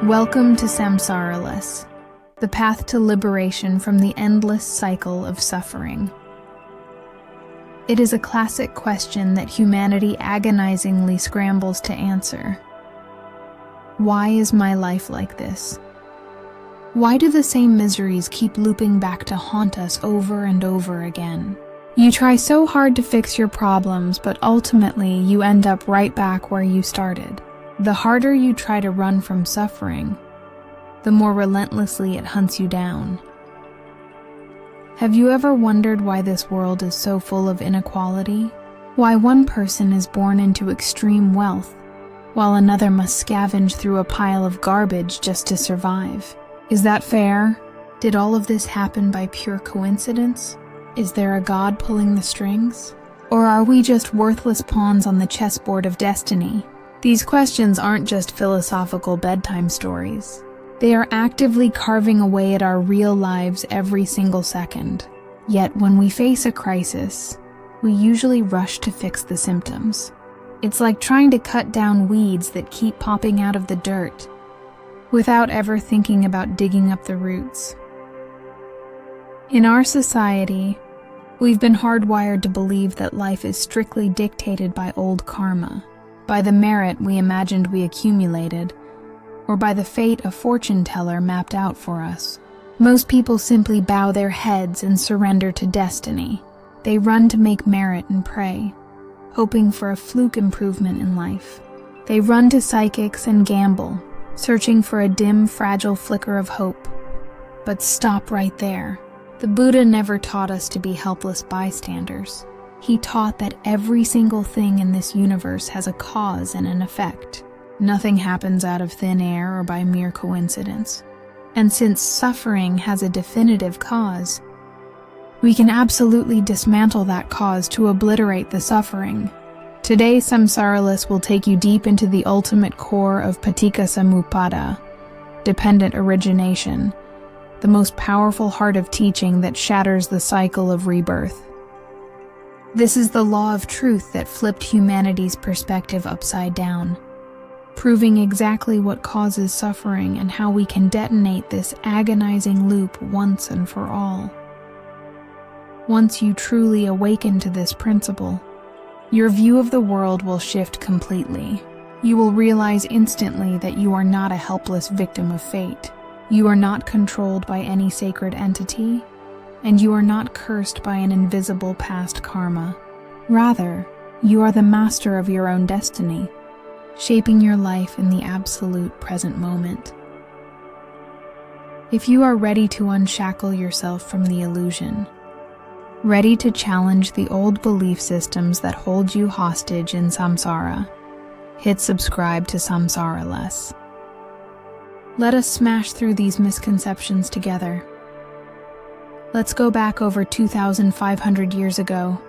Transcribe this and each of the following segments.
Welcome to Samsaraless, the path to liberation from the endless cycle of suffering. It is a classic question that humanity agonizingly scrambles to answer. Why is my life like this? Why do the same miseries keep looping back to haunt us over and over again? You try so hard to fix your problems, but ultimately you end up right back where you started. The harder you try to run from suffering, the more relentlessly it hunts you down. Have you ever wondered why this world is so full of inequality? Why one person is born into extreme wealth, while another must scavenge through a pile of garbage just to survive? Is that fair? Did all of this happen by pure coincidence? Is there a God pulling the strings? Or are we just worthless pawns on the chessboard of destiny? These questions aren't just philosophical bedtime stories. They are actively carving away at our real lives every single second. Yet when we face a crisis, we usually rush to fix the symptoms. It's like trying to cut down weeds that keep popping out of the dirt, without ever thinking about digging up the roots. In our society, we've been hardwired to believe that life is strictly dictated by old karma, by the merit we imagined we accumulated, or by the fate a fortune teller mapped out for us. Most people simply bow their heads and surrender to destiny. They run to make merit and pray, hoping for a fluke improvement in life. They run to psychics and gamble, searching for a dim, fragile flicker of hope. But stop right there. The Buddha never taught us to be helpless bystanders. He taught that every single thing in this universe has a cause and an effect. Nothing happens out of thin air or by mere coincidence. And since suffering has a definitive cause, we can absolutely dismantle that cause to obliterate the suffering. Today, Samsaraless will take you deep into the ultimate core of Paticcasamuppada, dependent origination, the most powerful heart of teaching that shatters the cycle of rebirth. This is the law of truth that flipped humanity's perspective upside down, proving exactly what causes suffering and how we can detonate this agonizing loop once and for all. Once you truly awaken to this principle, your view of the world will shift completely. You will realize instantly that you are not a helpless victim of fate. You are not controlled by any sacred entity, and you are not cursed by an invisible past karma. Rather, you are the master of your own destiny, shaping your life in the absolute present moment. If you are ready to unshackle yourself from the illusion, ready to challenge the old belief systems that hold you hostage in samsara, hit subscribe to Samsaraless. Let us smash through these misconceptions together. Let's go back over 2,500 years ago,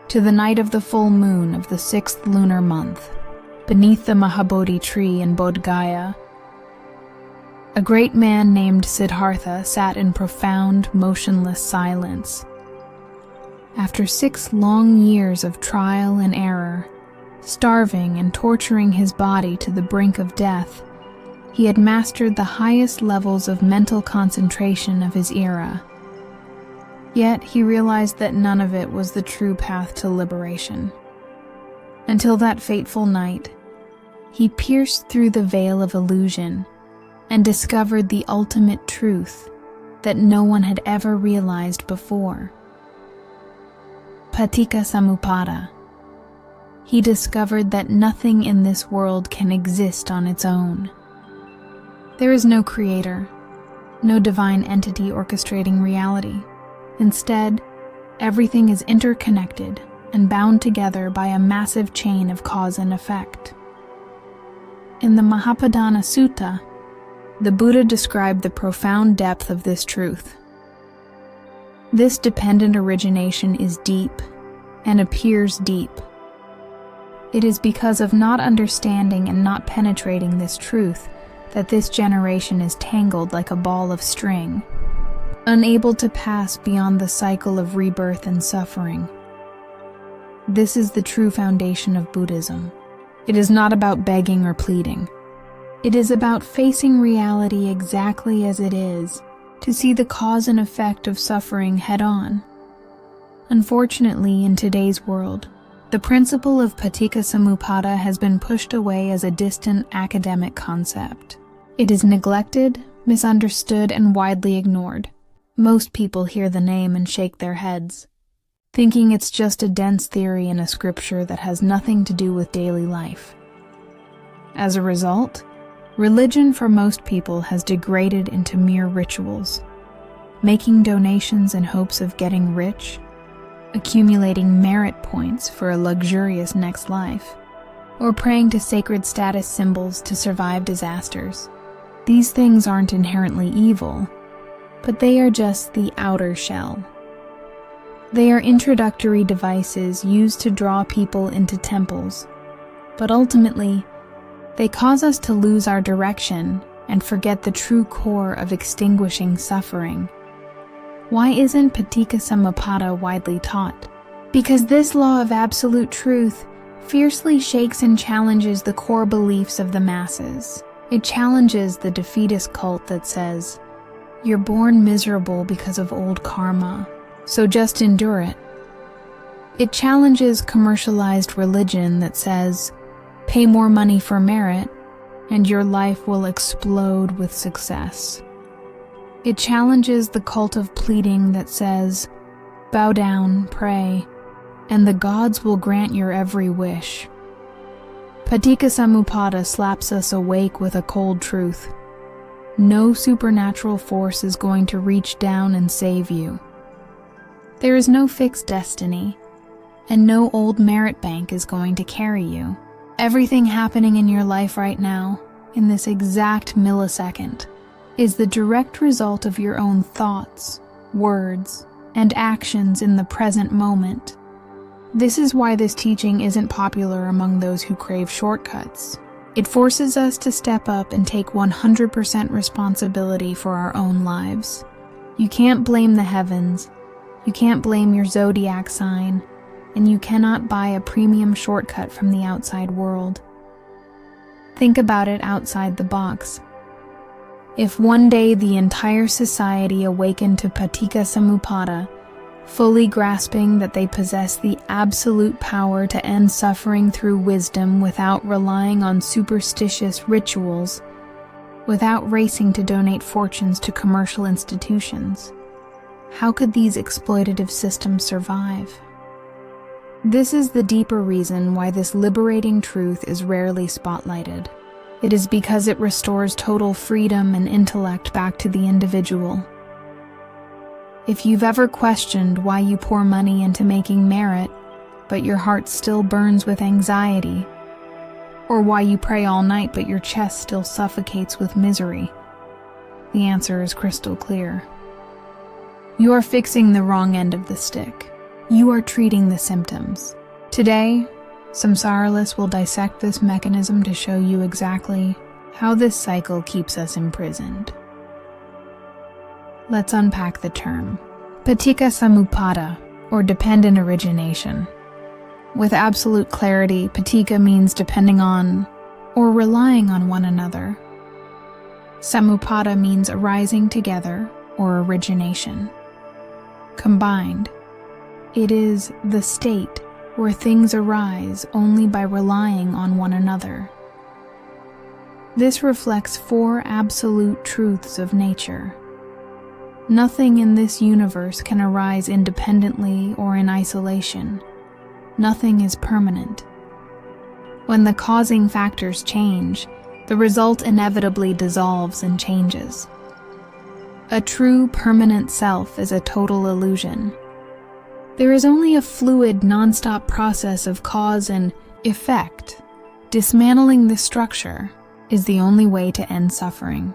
to the night of the full moon of the 6th lunar month, beneath the Mahabodhi tree in Bodh Gaya. A great man named Siddhartha sat in profound, motionless silence. After 6 long years of trial and error, starving and torturing his body to the brink of death, he had mastered the highest levels of mental concentration of his era. Yet he realized that none of it was the true path to liberation. Until that fateful night, he pierced through the veil of illusion and discovered the ultimate truth that no one had ever realized before. Paticcasamuppada. He discovered that nothing in this world can exist on its own. There is no creator, no divine entity orchestrating reality. Instead, everything is interconnected and bound together by a massive chain of cause and effect. In the Mahapadana Sutta, the Buddha described the profound depth of this truth. This dependent origination is deep and appears deep. It is because of not understanding and not penetrating this truth that this generation is tangled like a ball of string, unable to pass beyond the cycle of rebirth and suffering. This is the true foundation of Buddhism. It is not about begging or pleading. It is about facing reality exactly as it is, to see the cause and effect of suffering head-on. Unfortunately, in today's world, the principle of Paticcasamuppada has been pushed away as a distant academic concept. It is neglected, misunderstood, and widely ignored. Most people hear the name and shake their heads, thinking it's just a dense theory in a scripture that has nothing to do with daily life. As a result, religion for most people has degraded into mere rituals, making donations in hopes of getting rich, accumulating merit points for a luxurious next life, or praying to sacred status symbols to survive disasters. These things aren't inherently evil, but they are just the outer shell. They are introductory devices used to draw people into temples, but ultimately, they cause us to lose our direction and forget the true core of extinguishing suffering. Why isn't Paticcasamuppada widely taught? Because this law of absolute truth fiercely shakes and challenges the core beliefs of the masses. It challenges the defeatist cult that says, "You're born miserable because of old karma, so just endure it." It challenges commercialized religion that says, "Pay more money for merit, and your life will explode with success." It challenges the cult of pleading that says, "Bow down, pray, and the gods will grant your every wish." Paticcasamuppada slaps us awake with a cold truth. No supernatural force is going to reach down and save you. There is no fixed destiny, and no old merit bank is going to carry you. Everything happening in your life right now, in this exact millisecond, is the direct result of your own thoughts, words, and actions in the present moment. This is why this teaching isn't popular among those who crave shortcuts. It forces us to step up and take 100% responsibility for our own lives. You can't blame the heavens, you can't blame your zodiac sign, and you cannot buy a premium shortcut from the outside world. Think about it outside the box. If one day the entire society awakened to Paticcasamuppada, fully grasping that they possess the absolute power to end suffering through wisdom without relying on superstitious rituals, without racing to donate fortunes to commercial institutions, how could these exploitative systems survive? This is the deeper reason why this liberating truth is rarely spotlighted. It is because it restores total freedom and intellect back to the individual. If you've ever questioned why you pour money into making merit, but your heart still burns with anxiety, or why you pray all night but your chest still suffocates with misery, the answer is crystal clear. You are fixing the wrong end of the stick. You are treating the symptoms. Today, Samsaralis will dissect this mechanism to show you exactly how this cycle keeps us imprisoned. Let's unpack the term. Paticcasamuppada, or dependent origination. With absolute clarity, paticca means depending on or relying on one another. Samuppada means arising together or origination. Combined, it is the state where things arise only by relying on one another. This reflects four absolute truths of nature. Nothing in this universe can arise independently or in isolation. Nothing is permanent. When the causing factors change, the result inevitably dissolves and changes. A true permanent self is a total illusion. There is only a fluid, non-stop process of cause and effect. Dismantling this structure is the only way to end suffering.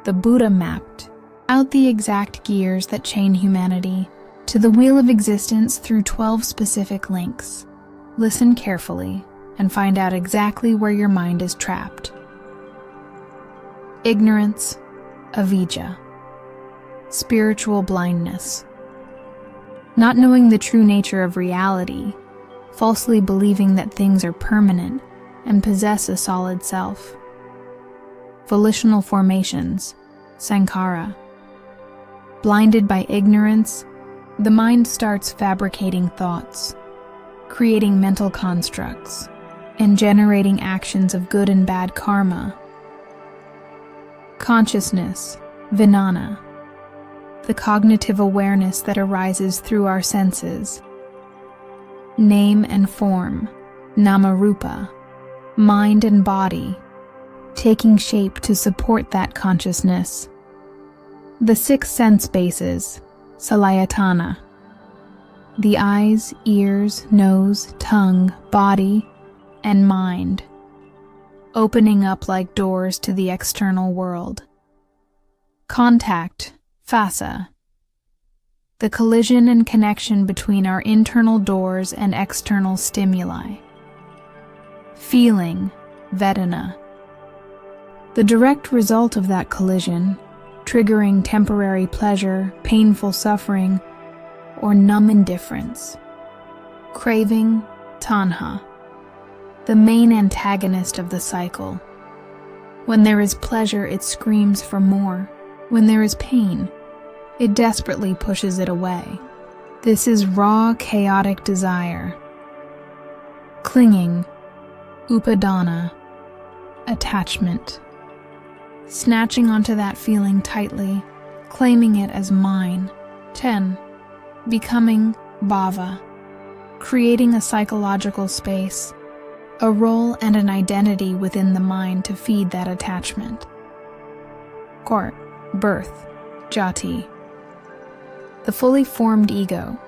The Buddha mapped out the exact gears that chain humanity to the wheel of existence through 12 specific links. Listen carefully and find out exactly where your mind is trapped. Ignorance, avijja, spiritual blindness, not knowing the true nature of reality, falsely believing that things are permanent and possess a solid self. volitional formations, sankhara. Blinded by ignorance, the mind starts fabricating thoughts, creating mental constructs, and generating actions of good and bad karma. Consciousness, vijnana, the cognitive awareness that arises through our senses. Name and form, nama-rupa, mind and body, taking shape to support that consciousness. The 6 sense bases, salayatana, the eyes, ears, nose, tongue, body, and mind, opening up like doors to the external world. Contact, phassa, the collision and connection between our internal doors and external stimuli. Feeling, vedana, the direct result of that collision, triggering temporary pleasure, painful suffering, or numb indifference. Craving, tanha, the main antagonist of the cycle. When there is pleasure, it screams for more. When there is pain, it desperately pushes it away. This is raw, chaotic desire. Clinging, upadana, attachment. Snatching onto that feeling tightly, claiming it as mine. 10. Becoming bhava, creating a psychological space, a role and an identity within the mind to feed that attachment. Court, birth, jati. The fully formed ego,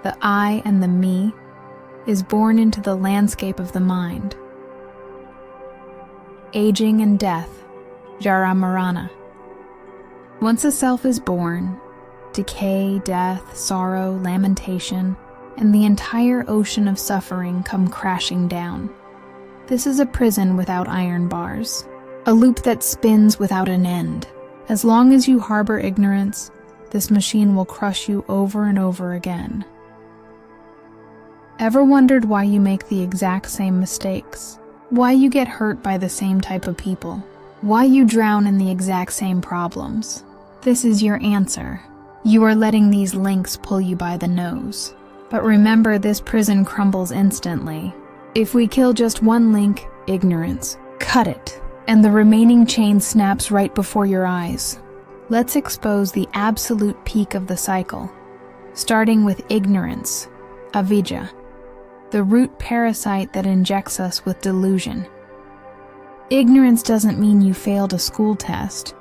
the I and the me, is born into the landscape of the mind. Aging and death, jara marana. Once a self is born, decay, death, sorrow, lamentation, and the entire ocean of suffering come crashing down. This is a prison without iron bars, a loop that spins without an end. As long as you harbor ignorance, this machine will crush you over and over again. Ever wondered why you make the exact same mistakes? Why you get hurt by the same type of people? Why you drown in the exact same problems? This is your answer. You are letting these links pull you by the nose. But remember, this prison crumbles instantly. If we kill just one link, ignorance, cut it, and the remaining chain snaps right before your eyes. Let's expose the absolute peak of the cycle, starting with ignorance, avijja, the root parasite that injects us with delusion. Ignorance doesn't mean you failed a school test.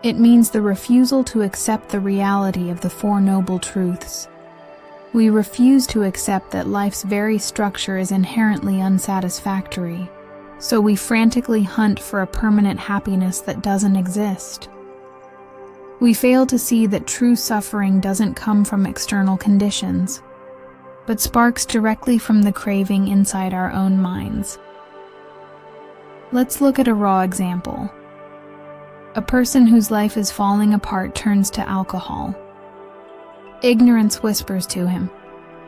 It means the refusal to accept the reality of the Four Noble Truths. We refuse to accept that life's very structure is inherently unsatisfactory, so we frantically hunt for a permanent happiness that doesn't exist. We fail to see that true suffering doesn't come from external conditions, but sparks directly from the craving inside our own minds. Let's look at a raw example. A person whose life is falling apart turns to alcohol. Ignorance whispers to him,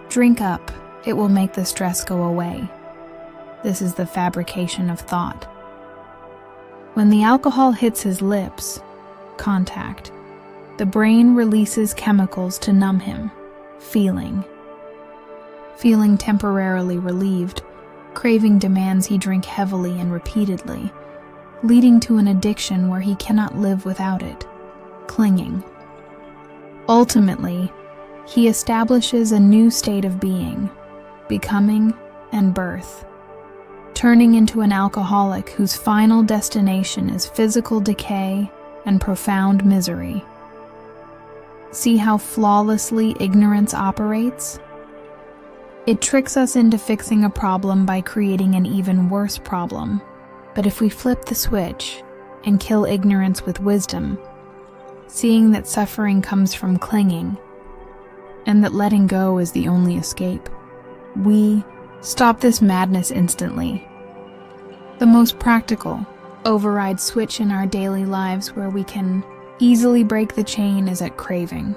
"Drink up, it will make the stress go away." This is the fabrication of thought. When the alcohol hits his lips, contact, the brain releases chemicals to numb him, feeling. Feeling temporarily relieved, craving demands he drink heavily and repeatedly, leading to an addiction where he cannot live without it, clinging. Ultimately, he establishes a new state of being, becoming and birth, turning into an alcoholic whose final destination is physical decay and profound misery. See how flawlessly ignorance operates? It tricks us into fixing a problem by creating an even worse problem. But if we flip the switch and kill ignorance with wisdom, seeing that suffering comes from clinging, and that letting go is the only escape, we stop this madness instantly. The most practical, override switch in our daily lives where we can easily break the chain is at craving,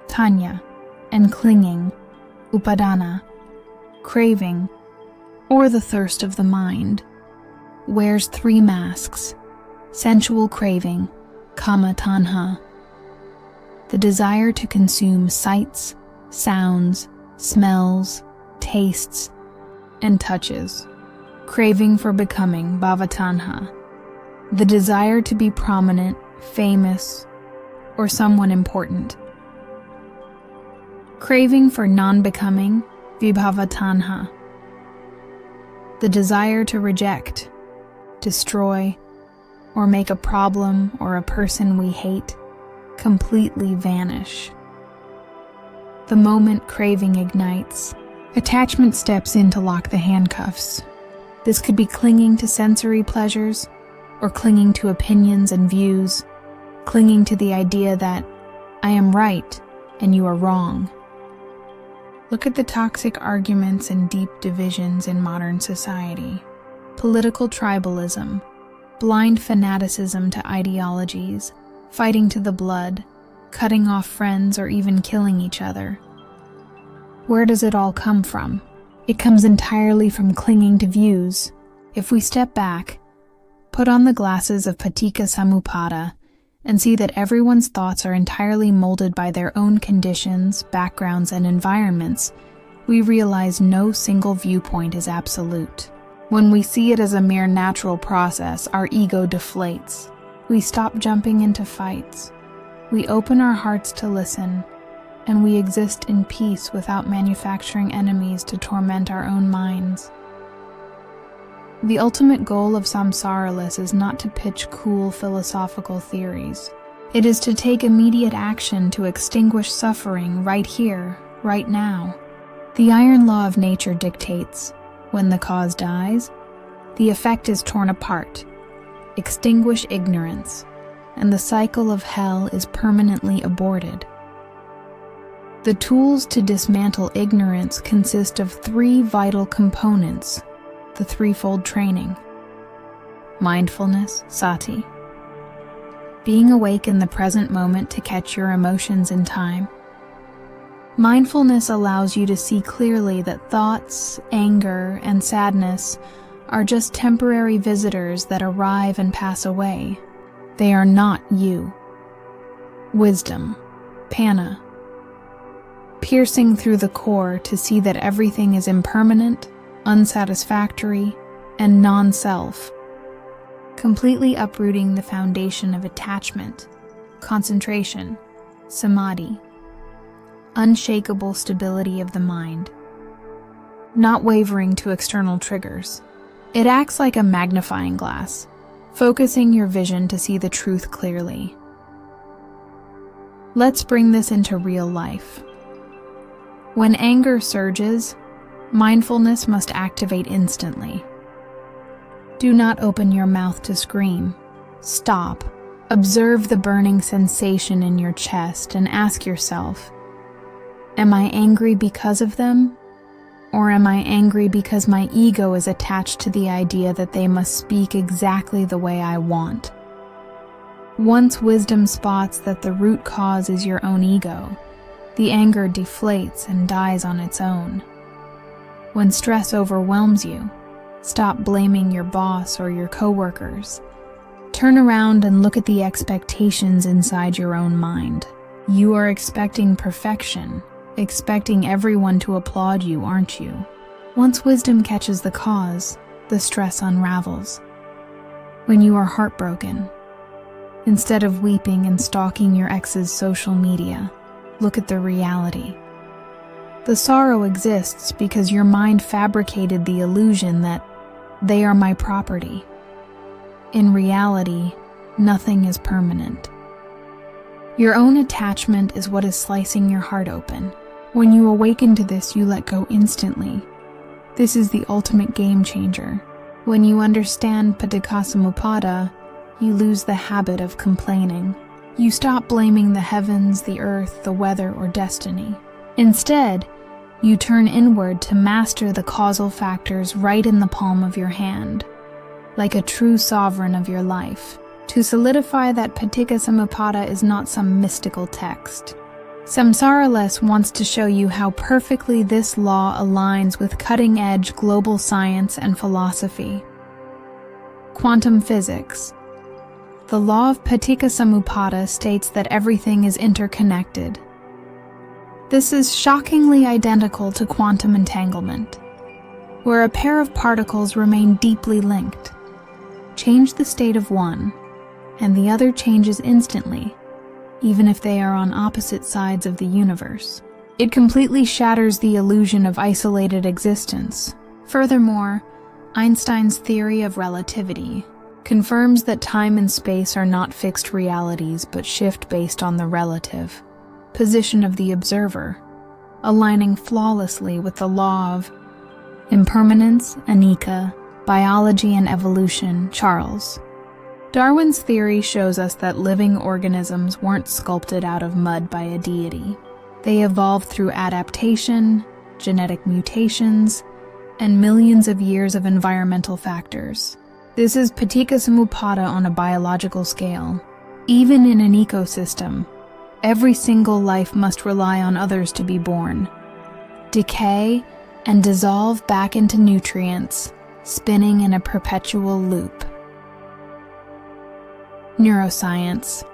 tanya, and clinging, upadana. Craving, or the thirst of the mind, wears 3 masks: sensual craving, kama tanha, the desire to consume sights, sounds, smells, tastes, and touches. Craving for becoming, bhava tanha, the desire to be prominent, famous, or someone important. Craving for non-becoming, vibhava tanha, the desire to reject, destroy, or make a problem or a person we hate completely vanish. The moment craving ignites, attachment steps in to lock the handcuffs. This could be clinging to sensory pleasures, or clinging to opinions and views, clinging to the idea that I am right and you are wrong. Look at the toxic arguments and deep divisions in modern society. Political tribalism, blind fanaticism to ideologies, fighting to the blood, cutting off friends or even killing each other. Where does it all come from? It comes entirely from clinging to views. If we step back, put on the glasses of Paticcasamuppada, and see that everyone's thoughts are entirely molded by their own conditions, backgrounds, and environments, we realize no single viewpoint is absolute. When we see it as a mere natural process, our ego deflates. We stop jumping into fights. We open our hearts to listen, and we exist in peace without manufacturing enemies to torment our own minds. The ultimate goal of samsaralis is not to pitch cool philosophical theories. It is to take immediate action to extinguish suffering right here, right now. The iron law of nature dictates, when the cause dies, the effect is torn apart. Extinguish ignorance, and the cycle of hell is permanently aborted. The tools to dismantle ignorance consist of three vital components, the threefold training. Mindfulness, sati. Being awake in the present moment to catch your emotions in time. Mindfulness allows you to see clearly that thoughts, anger, and sadness are just temporary visitors that arrive and pass away. They are not you. Wisdom, panna. Piercing through the core to see that everything is impermanent, unsatisfactory, and non-self. Completely uprooting the foundation of attachment, concentration, samadhi. Unshakable stability of the mind. Not wavering to external triggers. It acts like a magnifying glass, focusing your vision to see the truth clearly. Let's bring this into real life. When anger surges, mindfulness must activate instantly. Do not open your mouth to scream. Stop. Observe the burning sensation in your chest and ask yourself, am I angry because of them? Or am I angry because my ego is attached to the idea that they must speak exactly the way I want? Once wisdom spots that the root cause is your own ego, the anger deflates and dies on its own. When stress overwhelms you, stop blaming your boss or your coworkers. Turn around and look at the expectations inside your own mind. You are expecting perfection, expecting everyone to applaud you, aren't you? Once wisdom catches the cause, the stress unravels. When you are heartbroken, instead of weeping and stalking your ex's social media, look at the reality. The sorrow exists because your mind fabricated the illusion that they are my property. In reality, nothing is permanent. Your own attachment is what is slicing your heart open. When you awaken to this, you let go instantly. This is the ultimate game changer. When you understand Paticcasamuppada, you lose the habit of complaining. You stop blaming the heavens, the earth, the weather, or destiny. Instead, you turn inward to master the causal factors right in the palm of your hand, like a true sovereign of your life. To solidify that Paticcasamuppada is not some mystical text. Samsaralis wants to show you how perfectly this law aligns with cutting-edge global science and philosophy. Quantum physics, The law of Paticcasamuppada states that everything is interconnected. This is shockingly identical to quantum entanglement, where a pair of particles remain deeply linked. Change the state of one, and the other changes instantly, even if they are on opposite sides of the universe. It completely shatters the illusion of isolated existence. Furthermore, Einstein's theory of relativity confirms that time and space are not fixed realities but shift based on the relative position of the observer, aligning flawlessly with the law of impermanence, anicca, biology and evolution, Charles. Darwin's theory shows us that living organisms weren't sculpted out of mud by a deity. They evolved through adaptation, genetic mutations, and millions of years of environmental factors. This is Paticcasamuppada on a biological scale. Even in an ecosystem, every single life must rely on others to be born, decay, and dissolve back into nutrients, spinning in a perpetual loop. Neuroscience.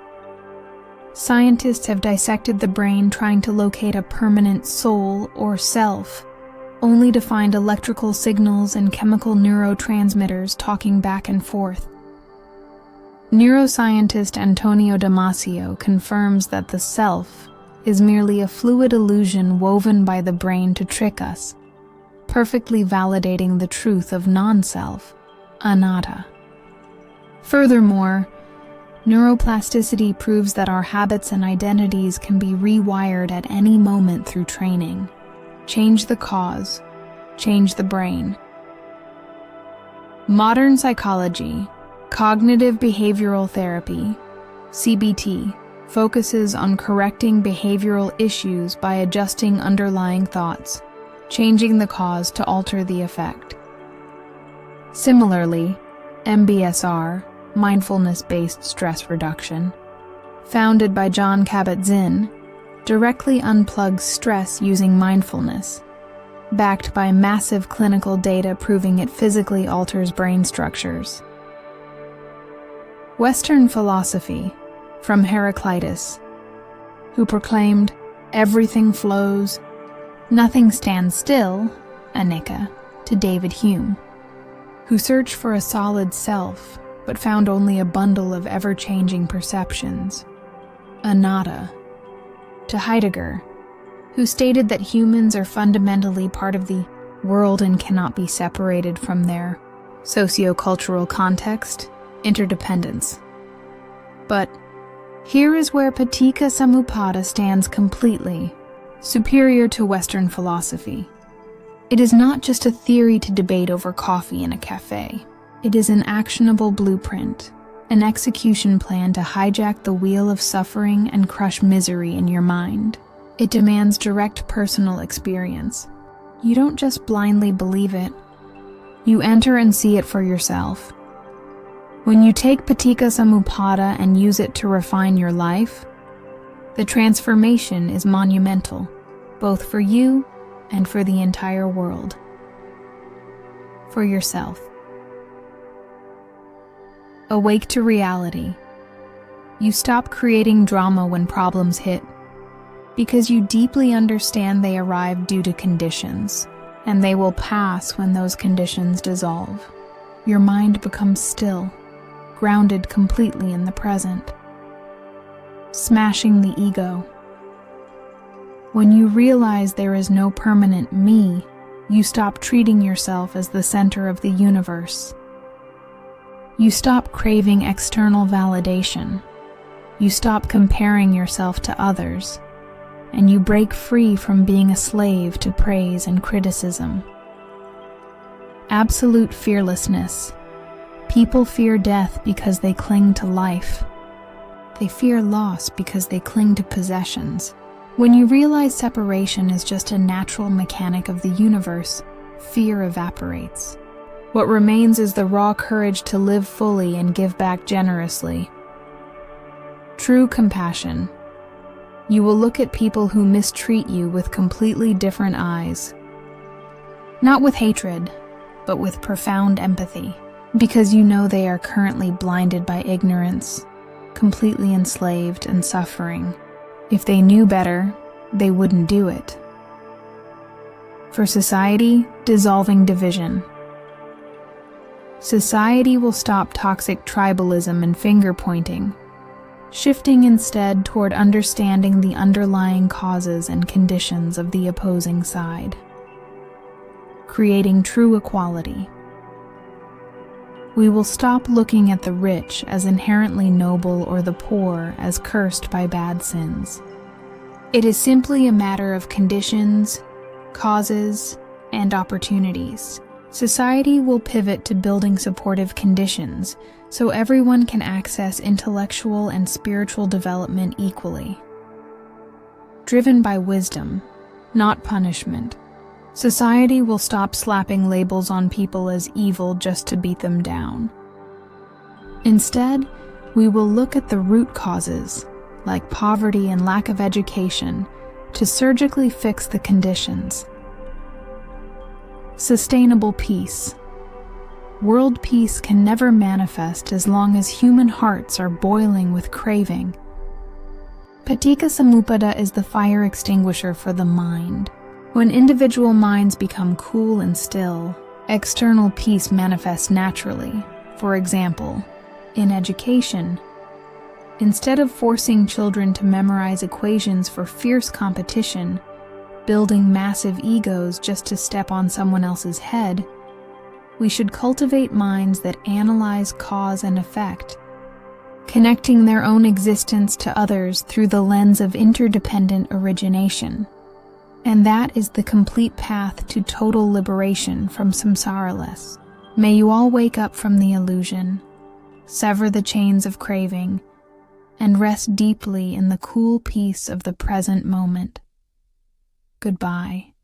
Scientists have dissected the brain trying to locate a permanent soul or self, only to find electrical signals and chemical neurotransmitters talking back and forth. Neuroscientist Antonio Damasio confirms that the self is merely a fluid illusion woven by the brain to trick us, perfectly validating the truth of non-self, anatta. Furthermore, neuroplasticity proves that our habits and identities can be rewired at any moment through training. Change the cause, change the brain. Modern psychology, cognitive behavioral therapy, CBT, focuses on correcting behavioral issues by adjusting underlying thoughts, changing the cause to alter the effect. Similarly, MBSR, mindfulness-based stress reduction, founded by Jon Kabat-Zinn, directly unplugs stress using mindfulness, backed by massive clinical data proving it physically alters brain structures. Western philosophy, from Heraclitus, who proclaimed, "Everything flows, nothing stands still," anicca, to David Hume, who searched for a solid self but found only a bundle of ever-changing perceptions, anatta, to Heidegger, who stated that humans are fundamentally part of the world and cannot be separated from their socio-cultural context, interdependence. But here is where Paticcasamuppada stands completely superior to Western philosophy. It is not just a theory to debate over coffee in a cafe. It is an actionable blueprint, an execution plan to hijack the wheel of suffering and crush misery in your mind. It demands direct personal experience. You don't just blindly believe it. You enter and see it for yourself. When you take Paticcasamuppada and use it to refine your life, the transformation is monumental, both for you and for the entire world. For yourself. Awake to reality. You stop creating drama when problems hit, because you deeply understand they arrive due to conditions, and they will pass when those conditions dissolve. Your mind becomes still, grounded completely in the present, smashing the ego. When you realize there is no permanent me, you stop treating yourself as the center of the universe. You stop craving external validation. You stop comparing yourself to others, and you break free from being a slave to praise and criticism. Absolute fearlessness. People fear death because they cling to life. They fear loss because they cling to possessions. When you realize separation is just a natural mechanic of the universe, fear evaporates. What remains is the raw courage to live fully and give back generously. True compassion. You will look at people who mistreat you with completely different eyes. Not with hatred, but with profound empathy. because you know they are currently blinded by ignorance, completely enslaved and suffering. If they knew better, they wouldn't do it. For society, dissolving division. Society will stop toxic tribalism and finger-pointing, shifting instead toward understanding the underlying causes and conditions of the opposing side, creating true equality. We will stop looking at the rich as inherently noble or the poor as cursed by bad sins. It is simply a matter of conditions, causes, and opportunities. Society will pivot to building supportive conditions so everyone can access intellectual and spiritual development equally. Driven by wisdom, not punishment, society will stop slapping labels on people as evil just to beat them down. Instead, we will look at the root causes, like poverty and lack of education, to surgically fix the conditions. Sustainable peace. World peace can never manifest as long as human hearts are boiling with craving. Paticcasamuppada is the fire extinguisher for the mind. When individual minds become cool and still, external peace manifests naturally. For example, in education, instead of forcing children to memorize equations for fierce competition, building massive egos just to step on someone else's head, we should cultivate minds that analyze cause and effect, connecting their own existence to others through the lens of interdependent origination. And that is the complete path to total liberation from samsara-less. May you all wake up from the illusion, sever the chains of craving, and rest deeply in the cool peace of the present moment. Goodbye.